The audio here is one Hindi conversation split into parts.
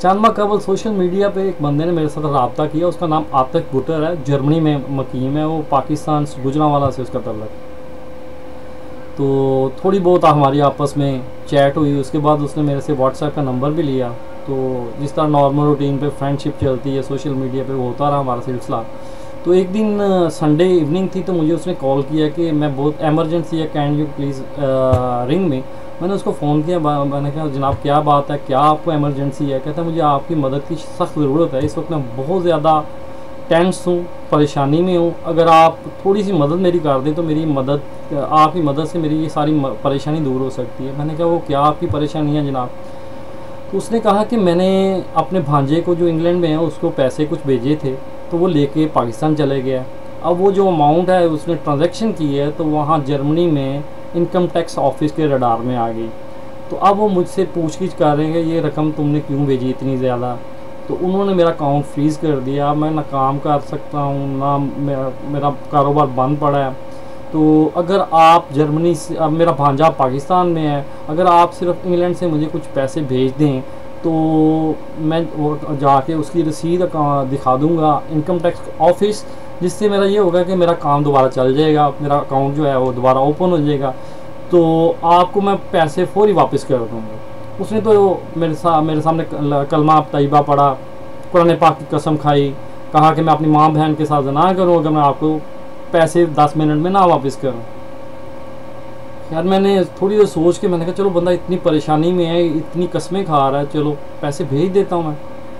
चंद माह कबल सोशल मीडिया पे एक बंदे ने मेरे साथ रब्ता किया, उसका नाम आतिफ बुटर है, जर्मनी में मकीम है, वो पाकिस्तान गुजरांवाला से उसका तल्लुक। तो थोड़ी बहुत हमारी आपस में चैट हुई, उसके बाद उसने मेरे से व्हाट्सएप का नंबर भी लिया। तो जिस तरह नॉर्मल रूटीन पे फ्रेंडशिप चलती है सोशल मीडिया पे, वो होता रहा हमारा सिलसिला। तो एक दिन संडे इवनिंग थी, तो मुझे उसने कॉल किया कि मैं बहुत एमरजेंसी है, कैन यू प्लीज़ रिंग मी। मैंने उसको फ़ोन किया, मैंने कहा जनाब क्या बात है, क्या आपको एमरजेंसी है? कहता मुझे आपकी मदद की सख्त ज़रूरत है, इस वक्त मैं बहुत ज़्यादा टेंस हूँ, परेशानी में हूँ, अगर आप थोड़ी सी मदद मेरी कर दें तो मेरी मदद, आपकी मदद से मेरी ये सारी परेशानी दूर हो सकती है। मैंने कहा वो क्या आपकी परेशानी है जनाब? तो उसने कहा कि मैंने अपने भांजे को जो इंग्लैंड में है उसको पैसे कुछ भेजे थे, तो वो लेके पाकिस्तान चले गया। अब वो जो अमाउंट है उसने ट्रांजैक्शन की है, तो वहाँ जर्मनी में इनकम टैक्स ऑफिस के रडार में आ गई। तो अब वो मुझसे पूछगिछ कर रहे हैं कि ये रकम तुमने क्यों भेजी इतनी ज़्यादा। तो उन्होंने मेरा अकाउंट फ्रीज़ कर दिया, मैं ना काम कर सकता हूँ ना, मेरा कारोबार बंद पड़ा है। तो अगर आप जर्मनी से, अब मेरा भांजा पाकिस्तान में है, अगर आप सिर्फ इंग्लैंड से मुझे कुछ पैसे भेज दें तो मैं वो जाके उसकी रसीद दिखा दूँगा इनकम टैक्स ऑफिस, जिससे मेरा ये होगा कि मेरा काम दोबारा चल जाएगा, मेरा अकाउंट जो है वो दोबारा ओपन हो जाएगा, तो आपको मैं पैसे फौरी वापस कर दूँगा। उसने तो मेरे सामने कलमा तैयबा पढ़ा, कुरान पाक की कसम खाई, कहा कि मैं अपनी माँ बहन के साथ ज़िना करूँ अगर मैं आपको पैसे 10 मिनट में ना वापस करूँ। यार मैंने थोड़ी देर सोच के मैंने कहा चलो बंदा इतनी परेशानी में है, इतनी कस्में खा रहा है, चलो पैसे भेज देता हूँ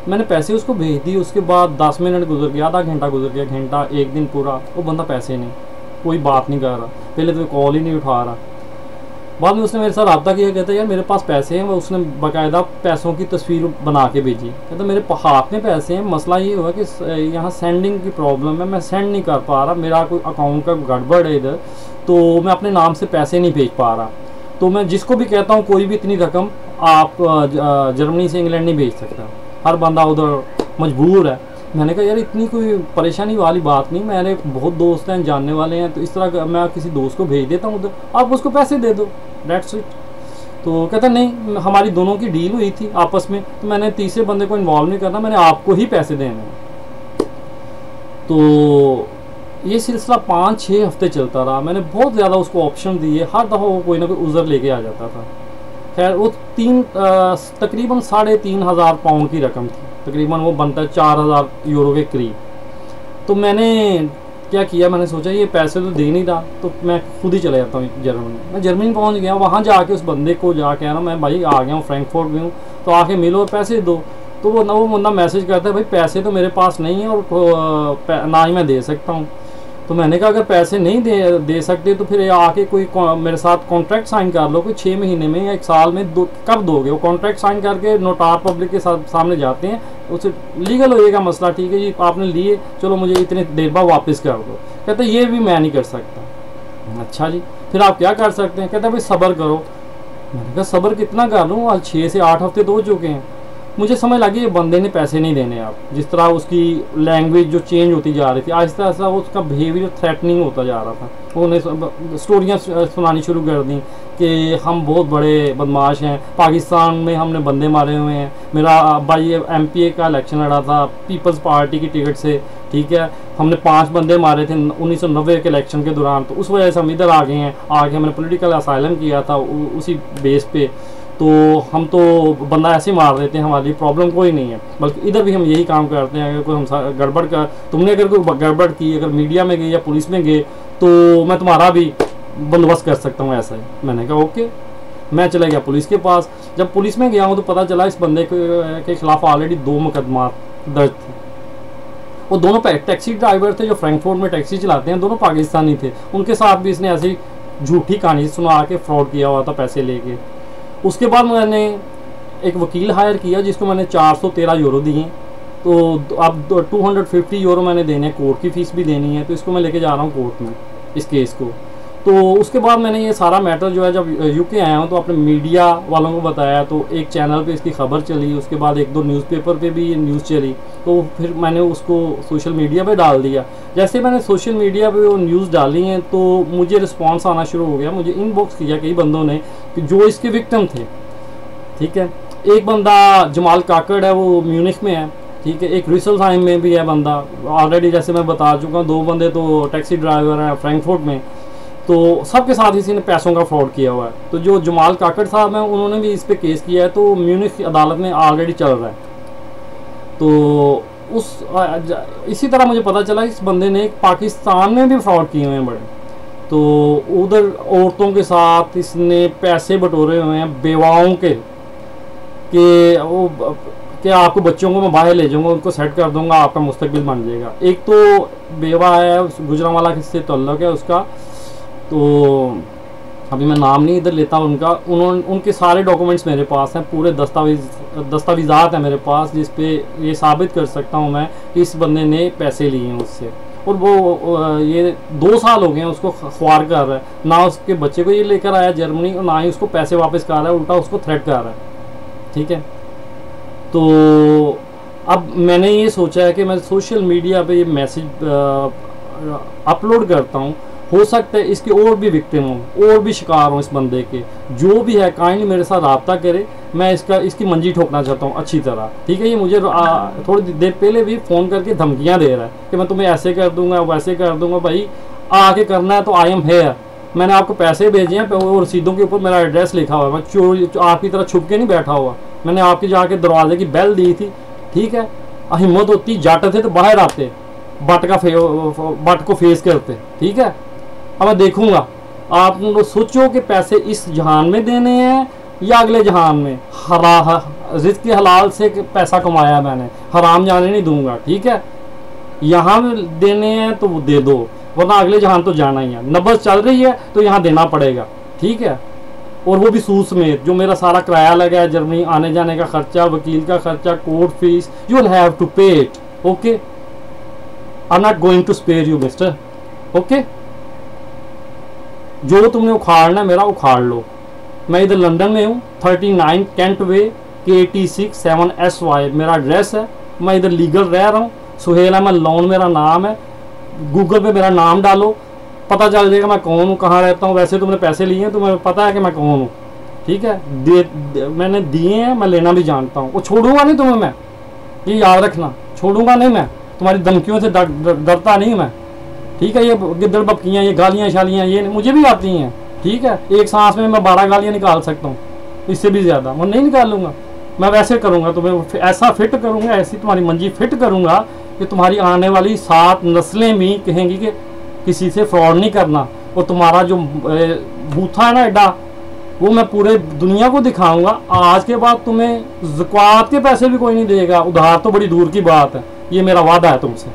मैंने पैसे उसको भेज दिए। उसके बाद 10 मिनट गुजर गया, आधा घंटा गुजर गया, घंटा, एक दिन पूरा, वो बंदा पैसे नहीं, कोई बात नहीं कर रहा, पहले तो कॉल ही नहीं उठा रहा। बाद में उसने मेरे साथ रब्ता किया, कहता है यार मेरे पास पैसे हैं, वो उसने बाकायदा पैसों की तस्वीर बना के भेजी, कहता मेरे हाथ में पैसे हैं, मसला ये हुआ कि यहाँ सेंडिंग की प्रॉब्लम है, मैं सेंड नहीं कर पा रहा, मेरा कोई अकाउंट का गड़बड़ है इधर, तो मैं अपने नाम से पैसे नहीं भेज पा रहा। तो मैं जिसको भी कहता हूँ कोई भी इतनी रकम आप जर्मनी से इंग्लैंड नहीं भेज सकता, हर बंदा उधर मजबूर है। मैंने कहा यार इतनी कोई परेशानी वाली बात नहीं, मैंने बहुत दोस्त हैं, जानने वाले हैं, तो इस तरह मैं किसी दोस्त को भेज देता हूँ उधर, आप उसको पैसे दे दो, डेट्स इट। तो कहता नहीं, हमारी दोनों की डील हुई थी आपस में, तो मैंने तीसरे बंदे को इन्वॉल्व नहीं करना, मैंने आपको ही पैसे देने हैं। तो ये सिलसिला 5-6 हफ्ते चलता रहा। मैंने बहुत ज़्यादा उसको ऑप्शन दिए, हर दफ़ा वो कोई ना कोई उज़र लेके आ जाता था। खैर वो तकरीबन 3,500 पाउंड की रकम थी, तकरीबन वो बनता है 4,000 यूरो के करीब। तो मैंने क्या किया, मैंने सोचा ये पैसे तो दे नहीं रहा, तो मैं खुद ही चले जाता हूँ जर्मनी। मैं जर्मनी पहुँच गया, वहाँ जाके उस बंदे को जाके आना, मैं भाई आ गया हूँ, फ्रैंकफर्ट में हूँ, तो आके मिलो और पैसे दो। तो वो बंदा मैसेज करता है भाई पैसे तो मेरे पास नहीं है और ना ही मैं दे सकता हूँ। तो मैंने कहा अगर पैसे नहीं दे सकते तो फिर आके कोई मेरे साथ कॉन्ट्रैक्ट साइन कर लो, कोई 6 महीने में या 1 साल में कब दोगे। वो कॉन्ट्रैक्ट साइन करके नोटार पब्लिक के सामने जाते हैं, उससे लीगल होएगा मसला, ठीक है जी आपने लिए, चलो मुझे इतने देर बाद वापस कर दो। कहते ये भी मैं नहीं कर सकता। अच्छा जी फिर आप क्या कर सकते हैं? कहते भाई सब्र करो। मैंने कहा सब्र कितना कर लूँ, आज 6 से 8 हफ्ते तो हो चुके हैं। मुझे समझ लगी ये बंदे ने पैसे नहीं देने। आप जिस तरह उसकी लैंग्वेज जो चेंज होती जा रही थी, आहिस्ता आहिस्ता उसका बिहेवियर थ्रेटनिंग होता जा रहा था। उन्होंने स्टोरियाँ सुनानी शुरू कर दी कि हम बहुत बड़े बदमाश हैं, पाकिस्तान में हमने बंदे मारे हुए हैं, मेरा अब्बा ये MPA का इलेक्शन लड़ा था पीपल्स पार्टी की टिकट से, ठीक है, हमने 5 बंदे मारे थे 1990 के इलेक्शन के दौरान, तो उस वजह से हम इधर आ गए हैं, आगे हमने पॉलिटिकल असाइलम किया था उसी बेस पे, तो हम तो बंदा ऐसे मार देते हैं, हमारी प्रॉब्लम कोई नहीं है, बल्कि इधर भी हम यही काम करते हैं। अगर कोई हम गड़बड़ कर, तुमने अगर कोई गड़बड़ की, अगर मीडिया में गए या पुलिस में गए तो मैं तुम्हारा भी बंदोबस्त कर सकता हूँ ऐसा ही। मैंने कहा ओके। मैं चला गया पुलिस के पास। जब पुलिस में गया हूँ तो पता चला इस बंदे के खिलाफ ऑलरेडी 2 मुकदमा दर्ज थे। वो दोनों टैक्सी ड्राइवर थे जो फ्रैंकफर्ट में टैक्सी चलाते हैं, दोनों पाकिस्तानी थे। उनके साथ भी इसने ऐसी झूठी कहानी सुना के फ्रॉड किया हुआ था पैसे लेके। उसके बाद मैंने एक वकील हायर किया जिसको मैंने 413 यूरो दिए। तो अब 250 यूरो मैंने देने, कोर्ट की फ़ीस भी देनी है, तो इसको मैं लेके जा रहा हूँ कोर्ट में इस केस को। तो उसके बाद मैंने ये सारा मैटर जो है, जब UK आया हूँ तो अपने मीडिया वालों को बताया, तो एक चैनल पे इसकी खबर चली, उसके बाद 1-2 न्यूज़पेपर पे भी ये न्यूज़ चली, तो फिर मैंने उसको सोशल मीडिया पे डाल दिया। जैसे मैंने सोशल मीडिया पे वो न्यूज़ डाली हैं तो मुझे रिस्पॉन्स आना शुरू हो गया। मुझे इनबॉक्स किया कई बंदों ने कि जो इसके विक्टिम थे, ठीक है, एक बंदा जमाल काकड़ है, वो म्यूनिख में है, ठीक है। एक रिसलहाइम में भी है बंदा, ऑलरेडी जैसे मैं बता चुका हूँ। 2 बंदे तो टैक्सी ड्राइवर हैं फ्रैंकफर्ट में। तो सबके साथ इसी ने पैसों का फ्रॉड किया हुआ है। तो जो जमाल काकड़ साहब हैं उन्होंने भी इस पे केस किया है, तो म्यूनिख अदालत में ऑलरेडी चल रहा है। तो इसी तरह मुझे पता चला इस बंदे ने पाकिस्तान में भी फ्रॉड किए हुए हैं बड़े। तो उधर औरतों के साथ इसने पैसे बटोरे हुए हैं बेवाओं के, कि वो कि आपको बच्चों को मैं बाहर ले जाऊंगा, उनको सेट कर दूंगा, आपका मुस्तकबिल बन जाएगा। एक तो बेवा है, गुजरांवाला से ताल्लुक़ है उसका, तो अभी मैं नाम नहीं इधर लेता उनका। उनके सारे डॉक्यूमेंट्स मेरे पास हैं, पूरे दस्तावेज़ात हैं मेरे पास, जिस पे ये साबित कर सकता हूँ मैं कि इस बंदे ने पैसे लिए हैं उससे। और वो ये 2 साल हो गए हैं उसको ख्वार कर रहा है, ना उसके बच्चे को ये लेकर आया जर्मनी, और ना ही उसको पैसे वापस कर रहा है, उल्टा उसको थ्रेट कर रहा है, ठीक है। तो अब मैंने ये सोचा है कि मैं सोशल मीडिया पे ये मैसेज अपलोड करता हूँ। हो सकता है इसके और भी विक्टिम हों, और भी शिकार हों इस बंदे के। जो भी है काइंडली मेरे साथ रब्ता करे, मैं इसकी मंजी ठोकना चाहता हूँ अच्छी तरह, ठीक है। ये मुझे थोड़ी देर पहले भी फ़ोन करके धमकियाँ दे रहा है कि मैं तुम्हें ऐसे कर दूंगा, वैसे कर दूंगा। भाई आके करना है तो आई एम हेयर, मैंने आपको पैसे भेजे हैं और रसीदों के ऊपर मेरा एड्रेस लिखा हुआ है। मैं चोरी आपकी तरह छुप के नहीं बैठा हुआ, मैंने आपके जाके दरवाजे की बेल दी थी, ठीक है। हिम्मत होती जाट थे तो बाहर आते, बट को फेस करते, ठीक है। अब मैं देखूंगा, आप लोग सोचो कि पैसे इस जहान में देने हैं या अगले जहान में। रिज़्क़ के हलाल से पैसा कमाया मैंने, हराम जाने नहीं दूंगा, ठीक है। यहाँ में देने हैं तो वो दे दो, वरना अगले जहान तो जाना ही है। नब्ज़ चल रही है तो यहाँ देना पड़ेगा, ठीक है। और वो भी सूद समेत, जो मेरा सारा किराया लगा है, जर्मनी आने जाने का खर्चा, वकील का खर्चा, court fees, you will have to pay it, okay. I am not going to spare you mister, okay. जो तुमने उखाड़ना है मेरा उखाड़ लो। मैं इधर लंदन में हूँ, 39 कैंट वे, KT6 7SY मेरा एड्रेस है। मैं इधर लीगल रह रहा हूँ, सुहेल अहमद लोन मेरा नाम है। गूगल पे मेरा नाम डालो, पता चल जाएगा मैं कौन हूँ, कहाँ रहता हूँ। वैसे तुमने पैसे लिए हैं तो मुझे पता है कि मैं कौन हूँ, ठीक है। मैंने दिए हैं, मैं लेना भी जानता हूँ। वो छोड़ूंगा नहीं तुम्हें मैं, ये याद रखना, छोड़ूंगा नहीं मैं। तुम्हारी धमकियों से डरता नहीं मैं, ठीक है। ये गिद्दड़ बक्कियाँ, ये गालियाँ शालियाँ ये मुझे भी आती हैं, ठीक है। एक सांस में मैं 12 गालियाँ निकाल सकता हूँ, इससे भी ज़्यादा मैं नहीं निकालूंगा। मैं वैसे करूँगा, तुम्हें ऐसा फिट करूँगा, ऐसी तुम्हारी मंजी फिट करूँगा कि तुम्हारी आने वाली 7 नस्लें भी कहेंगी कि किसी से फ्रॉड नहीं करना। और तुम्हारा जो बूथा है ना एडा, वो मैं पूरे दुनिया को दिखाऊंगा। आज के बाद तुम्हें ज़कात के पैसे भी कोई नहीं देगा, उधार तो बड़ी दूर की बात है। ये मेरा वादा है तुमसे।